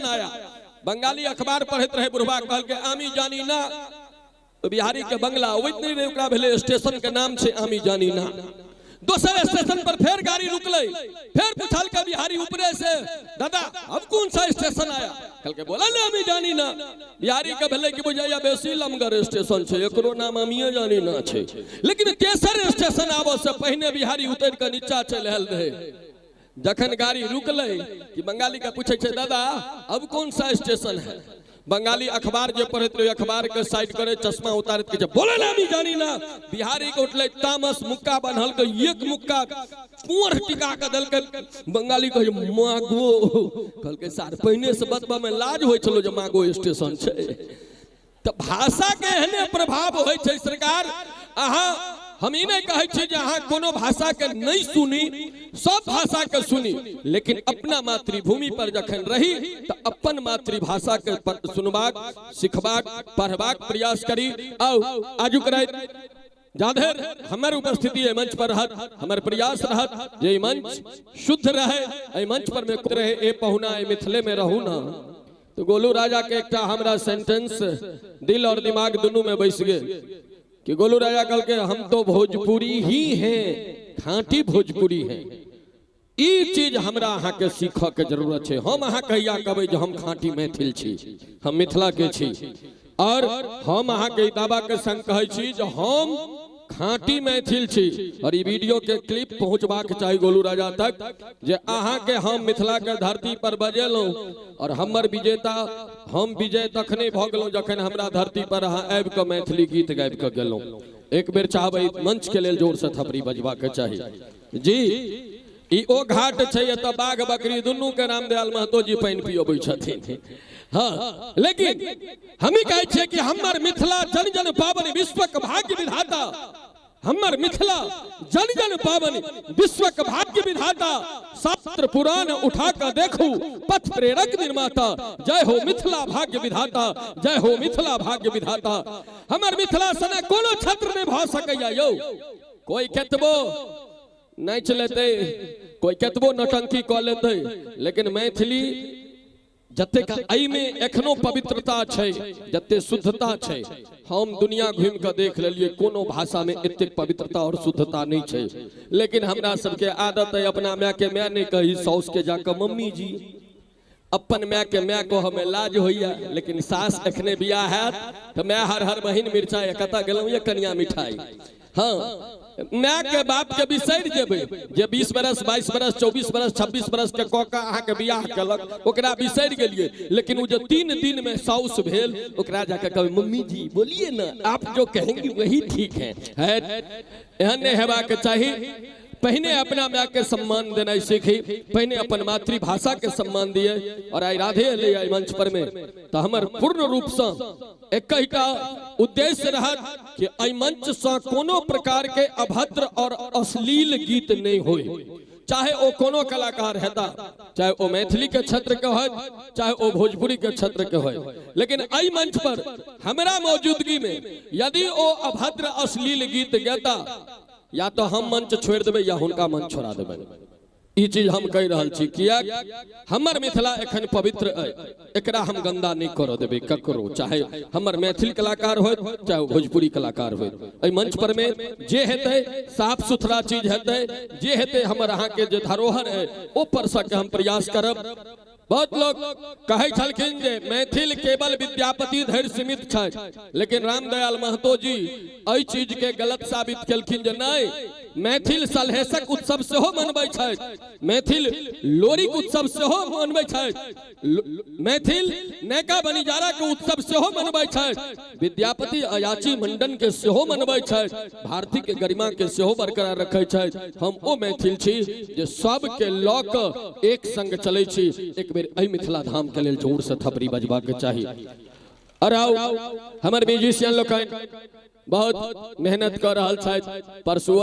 आया। बंगाली अखबार पढ़त रहे, बुढ़वा कहल के आमी जानी ना, तो बिहारी के बंगला ओतनी रे ओकरा भेले स्टेशन के नाम से आमी जानी ना। दूसरे स्टेशन पर फिर गाड़ी रुकले, फिर पूछल के बिहारी ऊपरे से, दादा अब कौन सा स्टेशन आया? कल के बोला ना आमी जानी ना। बिहारी के भेले कि बुझाइया बेसी लमगर स्टेशन छे, एकरो नाम आमिए जानी ना छे। लेकिन तेसर स्टेशन आबो से पहले बिहारी उतर के नीचा चल आयल रहे। जखन गाड़ी रुकले कि बंगाली का पूछे छे, दादा अब कौन सा स्टेशन है? बंगाली अखबार जो पढ़त रहे, अखबार के साइड करे, चश्मा उतारत के बोले ना आमी जानी ना। बिहारी के उठले तामस मुक्का बनल के एक मुक्का पुअर टिका के दल के। बंगाली कहे मागो, कल के सार पहिने से बतबा में लाज होय छलो जे मागो स्टेशन छे। त भाषा के एहने प्रभाव होय छे सरकार। अहाँ हम ई नहीं कहे छे जे अहाँ कोनो भाषा के नहीं सुनी, सब भाषा के सुनी, लेकिन अपना मातृभूमि पर जखन रही तो अपन मातृभाषा के सुनबाक, सिखबाक, पढ़बाक प्रयास करी। आओ आजुक रात जाधर हमर उपस्थिति ए मंच पर रहत, हमर प्रयास रहत जे मंच शुद्ध रहे, ए मंच पर में रहे, ए पहुना ए मिथिले में रहू ना। तो गोलू राजा के एकटा हमरा सेंटेंस दिल और दिमाग दोनों में बैस गए कि गोलू राजा कल के हम तो भोजपुरी ही हैं, खांटी भोजपुरी हैं। ई चीज हमरा अहाँ के सीख के जरूरत है। हम अहाँ कहिया कहबै जे हम खांटी मैथिल छी, हम मिथिला के छी, और हम अहाँ के दावा के संग कहै छी जे हम खांटी मैथिल छी। और ई वीडियो के क्लिप पहुंचबाक चाही गोलू राजा तक जे अहाँ के हम मिथिला के धरती पर बजेलौं, और हमर विजेता हम विजय तखने भ गेलौं जखन हमरा धरती पर अहाँ आबि के मैथिली गीत गाबि के गेलौं। एक बेर चाहबै मंच के लेल जोर से थपड़ी बजबा के चाही जी। ई ओ घाट छै एतऽ बाघ बकरी दुनू के रामदयाल महतो जी पानि पियबै छथिन। हाँ, लेकिन हम ही कहै छियै कि हमर मिथिला जन जन पावन विश्वक भाग्य विधाता, हमर मिथिला जन जन पावन विश्वक भाग्य विधाता। शास्त्र पुराण उठा कर देखू, पथ प्रेरक निर्माता। जय हो मिथिला भाग्य विधाता, जय हो मिथिला भाग्य विधाता। हमर मिथिला सने कोनो छत्र नहीं भ सकैया यौ। कोई केतबो नाच लेते, कोई केतबो नौटंकी क लेते, लेकिन मैथिली जतेक अई में एखनो पवित्रता छै, जते शुद्धता छै, हम दुनिया घूम के देख लेलिए कोनो भाषा में एते पवित्रता और शुद्धता नहीं छै। लेकिन हमरा सबके आदत है अपना माय के माय नहीं कही, साउस के जाकर मम्मी जी। अपन माय के माय को हमें लाज होइया, लेकिन सास एखने बियाह हैत तो माय हर हर महीन मिर्चाई कता गेलौं ये कन्या मिठाई। हाँ, माय के बाप के बिसरि जेबै जे 20 बरस 22 बरस 24 बरस 26 बरस के कका अहाँ के बियाह केलक, ओकरा बिसरि गेलिए। लेकिन वो जो 3 दिन में साउस भेल, ओकरा जाके कहबै मम्मी जी बोलिए ना, आप जो कहेंगी वही ठीक है। एहन नहीं हेबाक चाही। पहने अपना माय के सम्मान देना सीखी, पहने अपन मातृभाषा के सम्मान दिए। और आई राधे अले आई मंच पर में तो हमर पूर्ण रूप से एक उद्देश्य रहत कि आई मंच से कोनो प्रकार के अभद्र और अश्लील गीत नहीं होए। चाहे वो कोनो कलाकार हेता, चाहे वो मैथिली के क्षेत्र के हो, चाहे वो भोजपुरी के क्षेत्र के हो, लेकिन आई मंच पर हमरा मौजूदगी में यदि वो अभद्र अश्लील गीत गाता, या तो हम मंच छोड़ देबै या हुनका मंच छोड़ा देबै। ई चीज हम कह रहल छी, किया हमर मिथिला एखन पवित्र है, एकरा हम गंदा नहीं कर देबै ककरो, चाहे हमर मैथिल कलाकार हो चाहे भोजपुरी कलाकार हो। एहि मंच पर में जे हेतै साफ सुथरा चीज हेतै, जे हेतै हमर अहाँ के जे धरोहर है ओ पर सके हम प्रयास करब। बहुत लोग कहे छलखिन जे मैथिल केवल विद्यापति धरि सीमित छै, लेकिन रामदयाल महतो जी एहि चीज के गलत साबित केलखिन जे नहीं, मैथिल सलहेशक उत्सव सेहो मनबै छै, मैथिल लोरिक उत्सव सेहो मनबै छै, मैथिल नैका बनिजारा के उत्सव सेहो मनबै छै, विद्यापति अयाची मंडन के सेहो मनबै छै, भारती के गरिमा के सेहो बरकरार रखै छै। हम ओ मैथिल छी जे सब के लऽ कऽ एक संग चलै छी। एक बेर एहि मिथिला धाम के लेल जोर से थपड़ी बजबा के चाही। और हमर म्यूजिशियन लोकनि बहुत मेहनत कर रहल छथि, परसुआ